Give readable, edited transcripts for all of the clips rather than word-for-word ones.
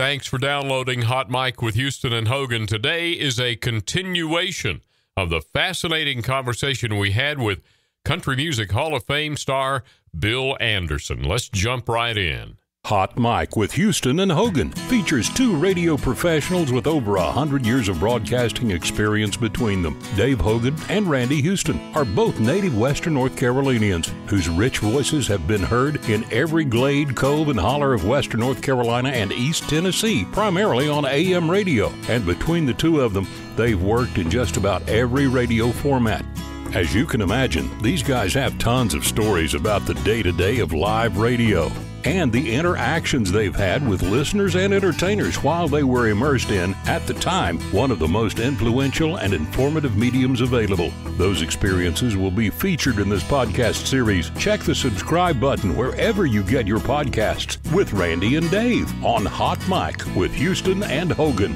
Thanks for downloading Hot Mic with Houston and Hogan. Today is a continuation of the fascinating conversation we had with Country Music Hall of Fame star Bill Anderson. Let's jump right in. Hot Mic with Houston and Hogan features two radio professionals with over 100 years of broadcasting experience between them. Dave Hogan and Randy Houston are both native Western North Carolinians whose rich voices have been heard in every glade, cove, and holler of Western North Carolina and East Tennessee, primarily on AM radio. And between the two of them, they've worked in just about every radio format. As you can imagine, these guys have tons of stories about the day-to-day of live radio and the interactions they've had with listeners and entertainers while they were immersed in, at the time, one of the most influential and informative mediums available. Those experiences will be featured in this podcast series. Check the subscribe button wherever you get your podcasts with Randy and Dave on Hot Mic with Houston and Hogan.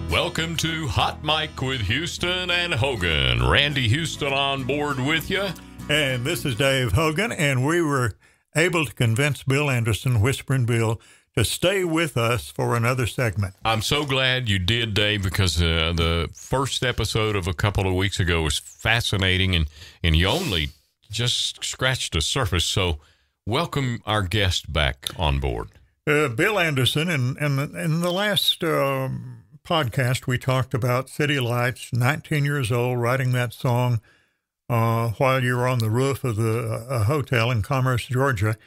Welcome to Hot Mic with Houston and Hogan. Randy Houston on board with you. And this is Dave Hogan, and we were able to convince Bill Anderson, Whispering Bill, to stay with us for another segment. I'm so glad you did, Dave, because the first episode of a couple of weeks ago was fascinating, and you only just scratched the surface. So welcome our guest back on board. Bill Anderson, in the last podcast, we talked about City Lights, 19 years old, writing that song while you were on the roof of a hotel in Commerce, Georgia.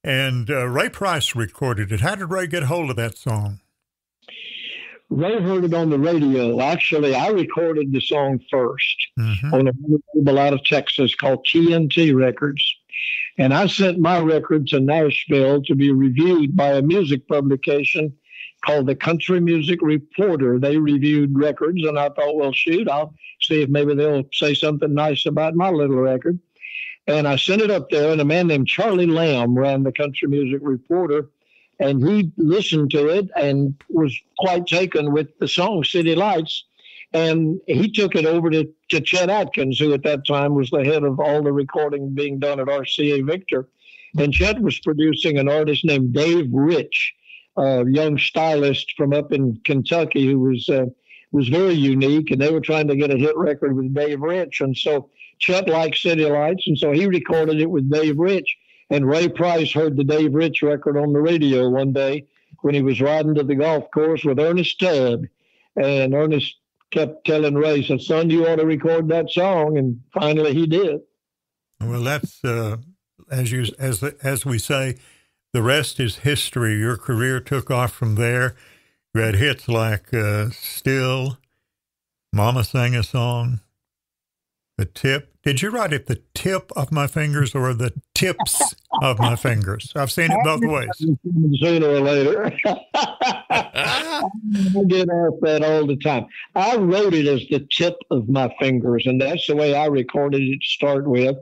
And Ray Price recorded it. How did Ray get hold of that song? Ray heard it on the radio. Actually, I recorded the song first on a label out of Texas called TNT Records. And I sent my record to Nashville to be reviewed by a music publication called the Country Music Reporter. They reviewed records, and I thought, well, shoot, I'll see if maybe they'll say something nice about my little record. And I sent it up there, and a man named Charlie Lamb ran the Country Music Reporter, and he listened to it and was quite taken with the song City Lights. And he took it over to Chet Atkins, who at that time was the head of all the recording being done at RCA Victor. And Chet was producing an artist named Dave Rich, a young stylist from up in Kentucky who was very unique, and they were trying to get a hit record with Dave Rich. And so Chet liked City Lights, and so he recorded it with Dave Rich. And Ray Price heard the Dave Rich record on the radio one day when he was riding to the golf course with Ernest Tubb. And Ernest kept telling Ray, said, son, you ought to record that song. And finally he did. Well, that's, as we say, the rest is history. Your career took off from there. You had hits like Still, Mama Sang a Song, The Tip. Did you write it the tip of my fingers or the tips of my fingers? I've seen it both ways. Sooner or later. I get asked that all the time. I wrote it as the tip of my fingers, and that's the way I recorded it to start with.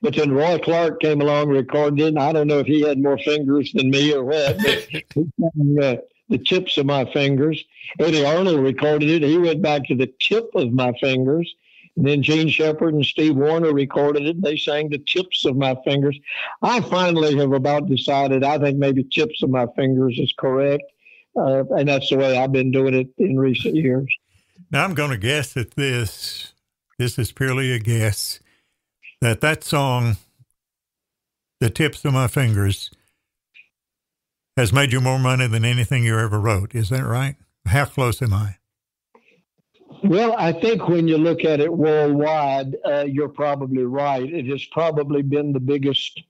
But then Roy Clark came along and recorded it, and I don't know if he had more fingers than me or what, but the tips of my fingers. Eddie Arnold recorded it. He went back to the tip of my fingers. And then Gene Shepard and Steve Wariner recorded it. They sang the tips of my fingers. I finally have about decided I think maybe tips of my fingers is correct. And that's the way I've been doing it in recent years. Now I'm going to guess that this is purely a guess, that song, The Tips of My Fingers, has made you more money than anything you ever wrote. Is that right? How close am I? Well, I think when you look at it worldwide, you're probably right. It has probably been the biggest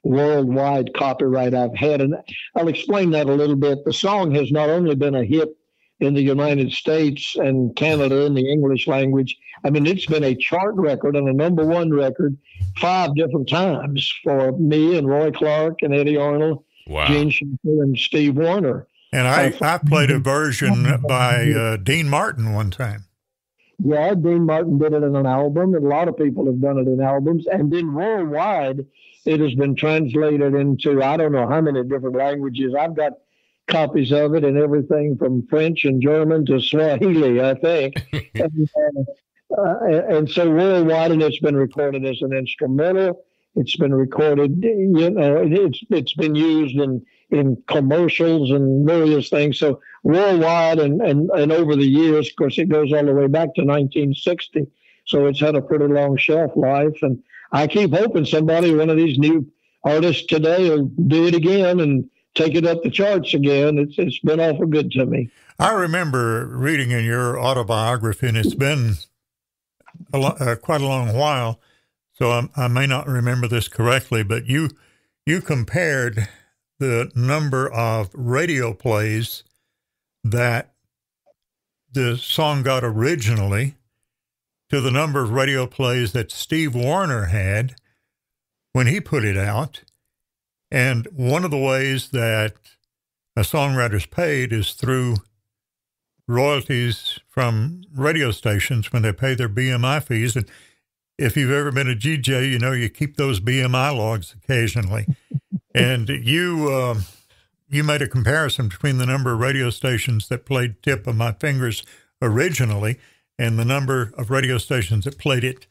worldwide copyright I've had. And I'll explain that a little bit. The song has not only been a hit in the United States and Canada in the English language. I mean, it's been a chart record and a number one record 5 different times for me and Roy Clark and Eddie Arnold, Gene Shepard and Steve Wariner. And I played a version by Dean Martin one time. Yeah, Dean Martin did it in an album, and a lot of people have done it in albums. And then worldwide, it has been translated into, I don't know how many different languages. I've got copies of it in everything from French and German to Swahili, I think. and so worldwide, and it's been recorded as an instrumental. It's been recorded, you know, it's been used in commercials and various things. So worldwide and over the years, of course, it goes all the way back to 1960. So it's had a pretty long shelf life. And I keep hoping somebody, one of these new artists today, will do it again and take it up the charts again. It's been awful good to me. I remember reading in your autobiography, and it's been quite a long while, so I may not remember this correctly, but you compared the number of radio plays that the song got originally to the number of radio plays that Steve Wariner had when he put it out. And one of the ways that a songwriter's paid is through royalties from radio stations when they pay their BMI fees. And if you've ever been a DJ, you know you keep those BMI logs occasionally. And you made a comparison between the number of radio stations that played Tip of My Fingers originally and the number of radio stations that played it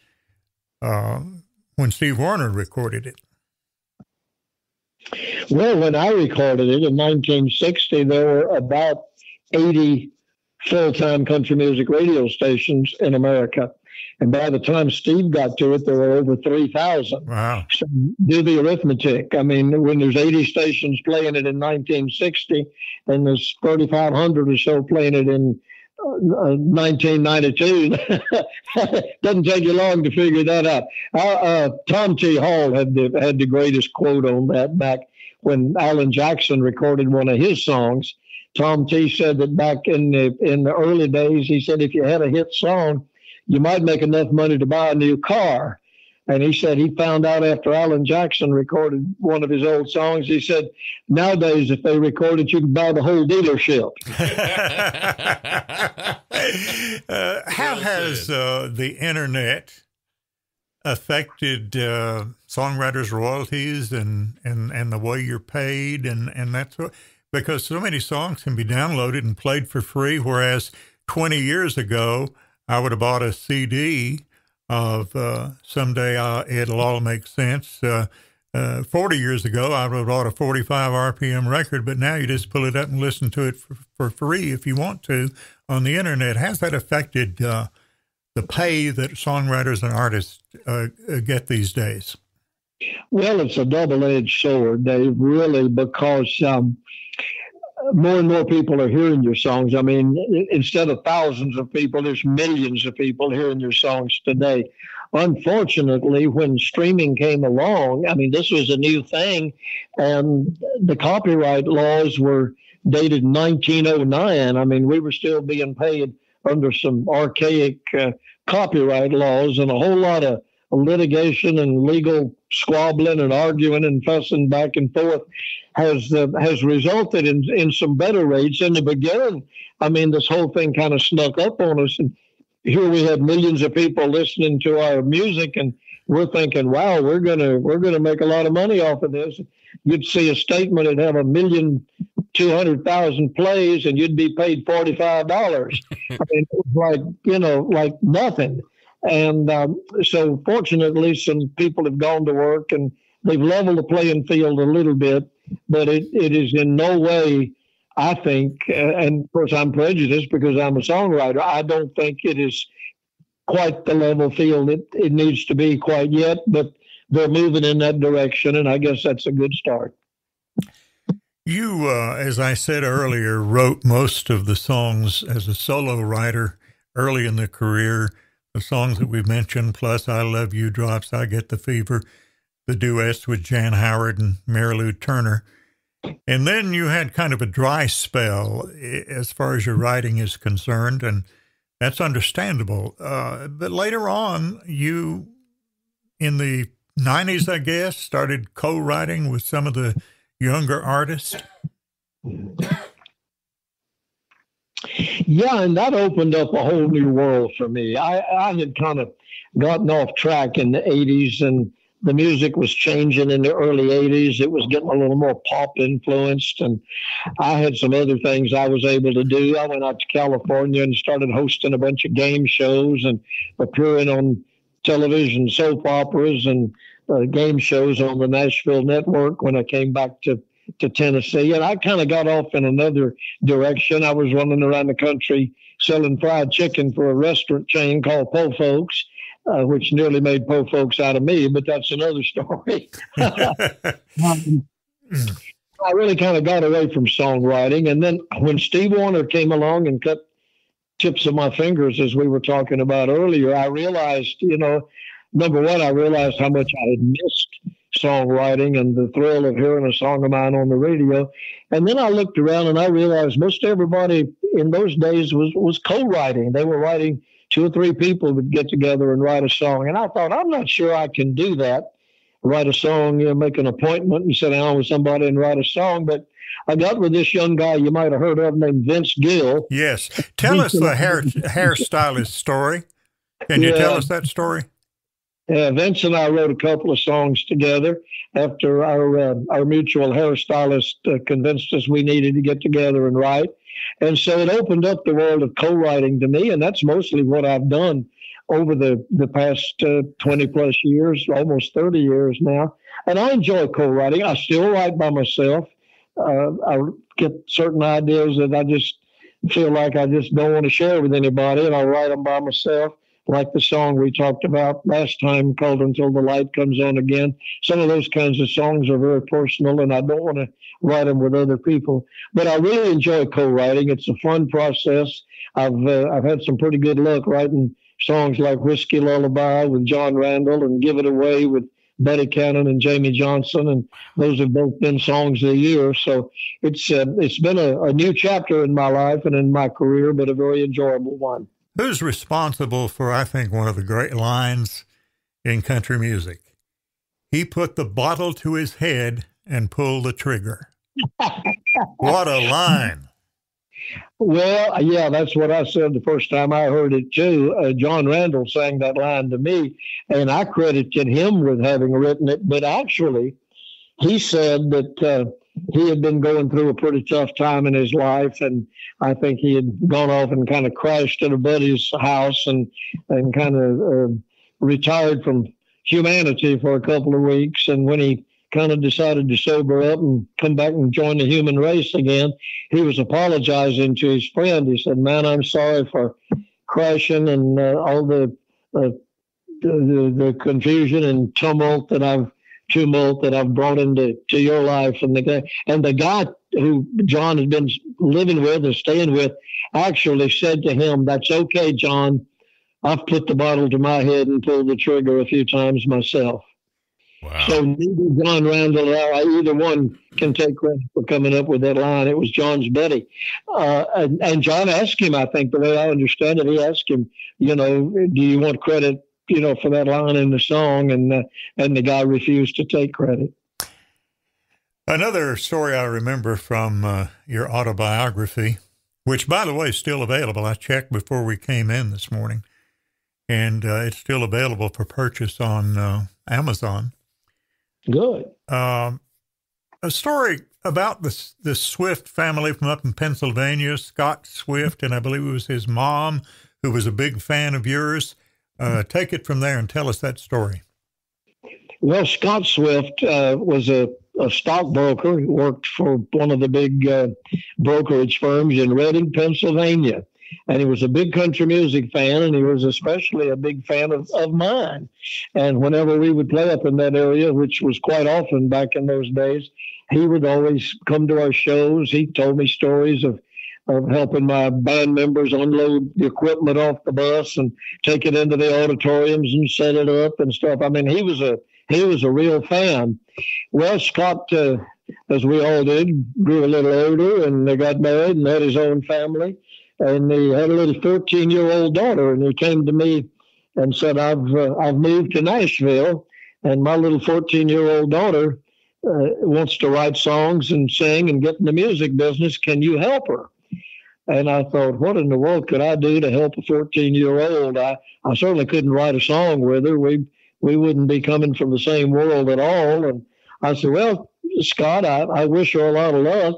when Steve Wariner recorded it. Well, when I recorded it in 1960, there were about 80 full-time country music radio stations in America. And by the time Steve got to it, there were over 3,000. Wow. So do the arithmetic. I mean, when there's 80 stations playing it in 1960, and there's 3,500 or so playing it in 1992, doesn't take you long to figure that out. Tom T. Hall had the greatest quote on that back when Alan Jackson recorded one of his songs. Tom T. said that back in the early days, he said if you had a hit song, you might make enough money to buy a new car. And he said he found out after Alan Jackson recorded one of his old songs, he said, nowadays, if they record it, you can buy the whole dealership. How has the internet affected songwriters' royalties and the way you're paid and that sort? Because so many songs can be downloaded and played for free, whereas 20 years ago, I would have bought a CD of Someday It'll All Make Sense. 40 years ago, I would have bought a 45 RPM record, but now you just pull it up and listen to it for free if you want to on the internet. Has that affected the pay that songwriters and artists get these days? Well, it's a double-edged sword, Dave, really, because more and more people are hearing your songs. I mean, instead of thousands of people, there's millions of people hearing your songs today. Unfortunately, when streaming came along, I mean, this was a new thing, and the copyright laws were dated 1909. I mean, we were still being paid under some archaic copyright laws, and a whole lot of litigation and legal squabbling and arguing and fussing back and forth has resulted in some better rates. In the beginning, I mean, this whole thing kind of snuck up on us, and here we have millions of people listening to our music, and we're thinking, wow, we're gonna make a lot of money off of this. You'd see a statement that'd have 1,200,000 plays, and you'd be paid $45. I mean, it was like nothing. And so fortunately, some people have gone to work and they've leveled the playing field a little bit, but it is in no way, I think, and of course I'm prejudiced because I'm a songwriter, I don't think it is quite the level field it needs to be quite yet, but they're moving in that direction, and I guess that's a good start. You, as I said earlier, wrote most of the songs as a solo writer early in the career. The songs that we've mentioned, plus I Love You, Drops, I Get the Fever, the duets with Jan Howard and Mary Lou Turner. And then you had kind of a dry spell as far as your writing is concerned, and that's understandable. But later on, you, in the 90s, I guess, started co-writing with some of the younger artists. Yeah, and that opened up a whole new world for me. I had kind of gotten off track in the 80s, and the music was changing in the early 80s. It was getting a little more pop influenced, and I had some other things I was able to do. I went out to California and started hosting a bunch of game shows and appearing on television soap operas and game shows on the Nashville network when I came back to Tennessee. And I kind of got off in another direction. I was running around the country selling fried chicken for a restaurant chain called Po Folks, which nearly made Po Folks out of me, but that's another story. I really kind of got away from songwriting. And then when Steve Wariner came along and cut tips of my fingers, as we were talking about earlier, I realized, number one, I realized how much I had missed songwriting and the thrill of hearing a song of mine on the radio. And then I looked around and I realized most everybody in those days was co-writing. They were writing, 2 or 3 people would get together and write a song. And I thought, I'm not sure I can do that. Write a song, make an appointment and sit down with somebody and write a song. But I got with this young guy you might have heard of named Vince Gill. Yes. Tell us the hairstylist story. Can you tell us that story? Yeah, Vince and I wrote a couple of songs together after our mutual hairstylist convinced us we needed to get together and write. And so it opened up the world of co-writing to me, and that's mostly what I've done over the past 20 plus years, almost 30 years now. And I enjoy co-writing. I still write by myself. I get certain ideas that I just feel like I just don't want to share with anybody, and I'll write them by myself, like the song we talked about last time called Until the Light Comes On Again. Some of those kinds of songs are very personal, and I don't want to write them with other people. But I really enjoy co-writing. It's a fun process. I've had some pretty good luck writing songs like Whiskey Lullaby with John Randall and Give It Away with Buddy Cannon and Jamie Johnson, and those have both been songs of the year. So it's been a new chapter in my life and in my career, but a very enjoyable one. Who's responsible for, I think, one of the great lines in country music? He put the bottle to his head and pulled the trigger. What a line. Well, yeah, that's what I said the first time I heard it, too. John Randall sang that line to me, and I credited him with having written it. But actually, he said that he had been going through a pretty tough time in his life, and I think he had gone off and kind of crashed at a buddy's house and kind of retired from humanity for a couple of weeks. And when he kind of decided to sober up and come back and join the human race again, he was apologizing to his friend. He said, "Man, I'm sorry for crashing and all the confusion and tumult that I've brought into your life." And the guy who John had been living with and staying with actually said to him, "That's okay, John. I've put the bottle to my head and pulled the trigger a few times myself." Wow. So neither John Randall or I, either one can take credit for coming up with that line. It was John's buddy. And John asked him, I think the way I understand it, he asked him, do you want credit, for that line in the song? And the guy refused to take credit. Another story I remember from your autobiography, which, by the way, is still available. I checked before we came in this morning, and it's still available for purchase on Amazon. Good. A story about the Swift family from up in Pennsylvania, Scott Swift, and I believe it was his mom, who was a big fan of yours. Take it from there and tell us that story. Well, Scott Swift was a stockbroker. He worked for one of the big brokerage firms in Reading, Pennsylvania. And he was a big country music fan, and he was especially a big fan of mine. And whenever we would play up in that area, which was quite often back in those days, he would always come to our shows. He told me stories of helping my band members unload the equipment off the bus and take it into the auditoriums and set it up and stuff. I mean, he was a real fan. Well, Scott, as we all did, grew a little older, and they got married and had his own family. And he had a little 14-year-old daughter, and he came to me and said, I've moved to Nashville, and my little 14-year-old daughter wants to write songs and sing and get in the music business. Can you help her? And I thought, what in the world could I do to help a 14-year-old? I certainly couldn't write a song with her. We wouldn't be coming from the same world at all. And I said, well, Scott, I wish her a lot of luck.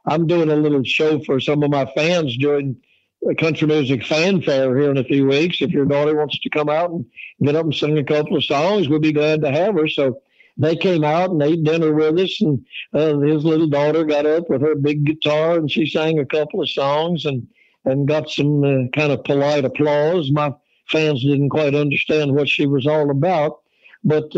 I'm doing a little show for some of my fans during a country music fanfare here in a few weeks. If your daughter wants to come out and get up and sing a couple of songs, we'd be glad to have her. So they came out and ate dinner with us, and his little daughter got up with her big guitar and she sang a couple of songs and got some kind of polite applause. My fans didn't quite understand what she was all about, but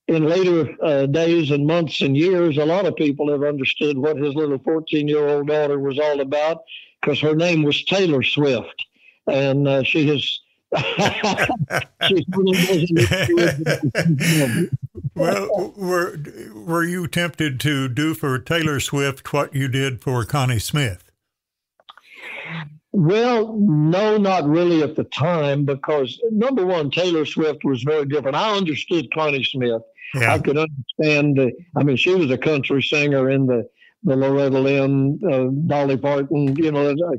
in later days and months and years, a lot of people have understood what his little 14-year-old daughter was all about, because her name was Taylor Swift, and she has. Well, were you tempted to do for Taylor Swift what you did for Connie Smith? Well, no, not really at the time, because number one, Taylor Swift was very different. I understood Connie Smith. Yeah. I could understand. She was a country singer in the Loretta Lynn, Dolly Parton,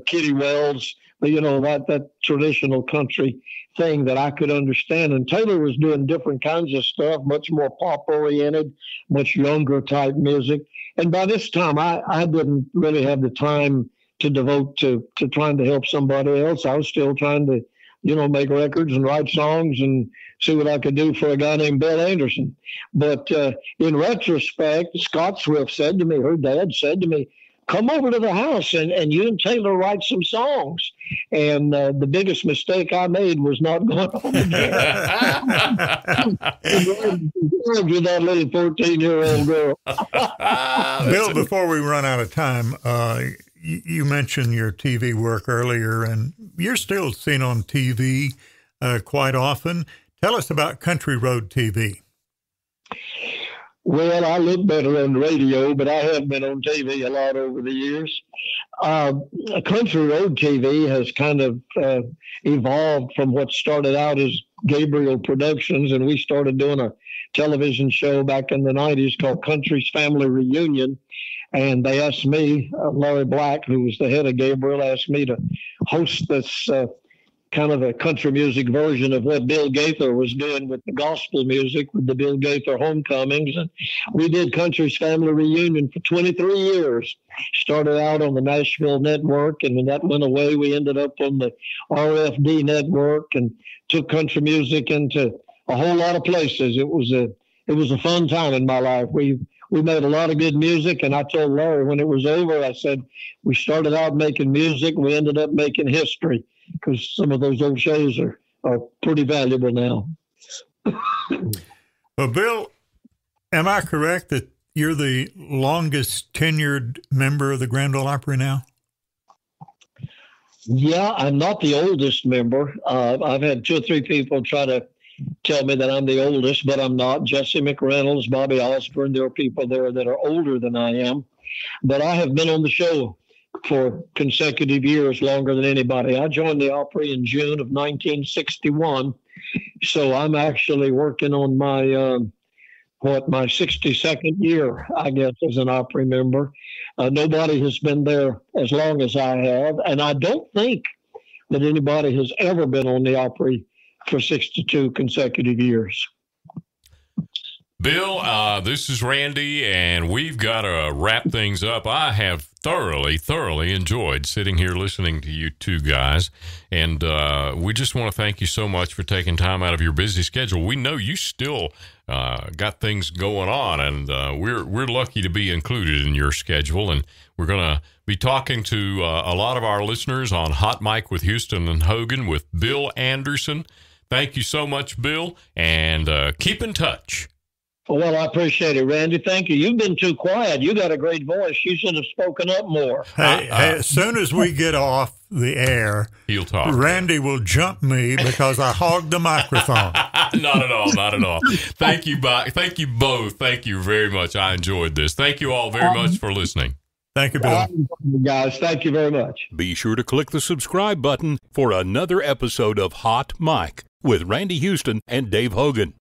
Kitty Wells, that traditional country thing that I could understand. And Taylor was doing different kinds of stuff, much more pop oriented, much younger type music. And by this time, I didn't really have the time to devote to trying to help somebody else. I was still trying to, make records and write songs and see what I could do for a guy named Bill Anderson. But in retrospect, Scott Swift said to me, her dad said to me, come over to the house and you and Taylor write some songs. And the biggest mistake I made was not going home again. With that little 14-year-old girl. Bill, before we run out of time, you mentioned your TV work earlier, and you're still seen on TV quite often. Tell us about Country Road TV. Well, I look better on the radio, but I have been on TV a lot over the years. Country Road TV has kind of evolved from what started out as Gabriel Productions, and we started doing a television show back in the 90s called Country's Family Reunion. And they asked me, Larry Black, who was the head of Gabriel, asked me to host this kind of a country music version of what Bill Gaither was doing with the gospel music, with the Bill Gaither homecomings. And we did Country's Family Reunion for 23 years. Started out on the Nashville network, and when that went away, we ended up on the RFD network and took country music into a whole lot of places. It was a fun time in my life. We made a lot of good music, and I told Larry when it was over, I said, we started out making music, we ended up making history, because some of those old shows are pretty valuable now. Well, Bill, am I correct that you're the longest tenured member of the Grand Ole Opry now? Yeah, I'm not the oldest member. I've had 2 or 3 people try to tell me that I'm the oldest, but I'm not. Jesse McReynolds, Bobby Osborne, there are people there that are older than I am. But I have been on the show for consecutive years, longer than anybody. I joined the Opry in June of 1961, so I'm actually working on my my 62nd year, I guess, as an Opry member. Nobody has been there as long as I have, and I don't think that anybody has ever been on the Opry for 62 consecutive years. Bill, this is Randy, and we've got to wrap things up. I have thoroughly enjoyed sitting here listening to you two guys, and we just want to thank you so much for taking time out of your busy schedule. We know you still got things going on, and we're lucky to be included in your schedule, and we're going to be talking to a lot of our listeners on Hot Mic with Houston and Hogan with Bill Anderson. Thank you so much, Bill, and keep in touch. Well, I appreciate it, Randy. Thank you. You've been too quiet. You got a great voice. You should have spoken up more. Hey, as soon as we get off the air, he'll talk. Randy will jump me because I hogged the microphone. Not at all. Thank you, both. Thank you very much. I enjoyed this. Thank you all very much for listening. Thank you, Bill. Guys, thank you very much. Be sure to click the subscribe button for another episode of Hot Mic with Randy Houston and Dave Hogan.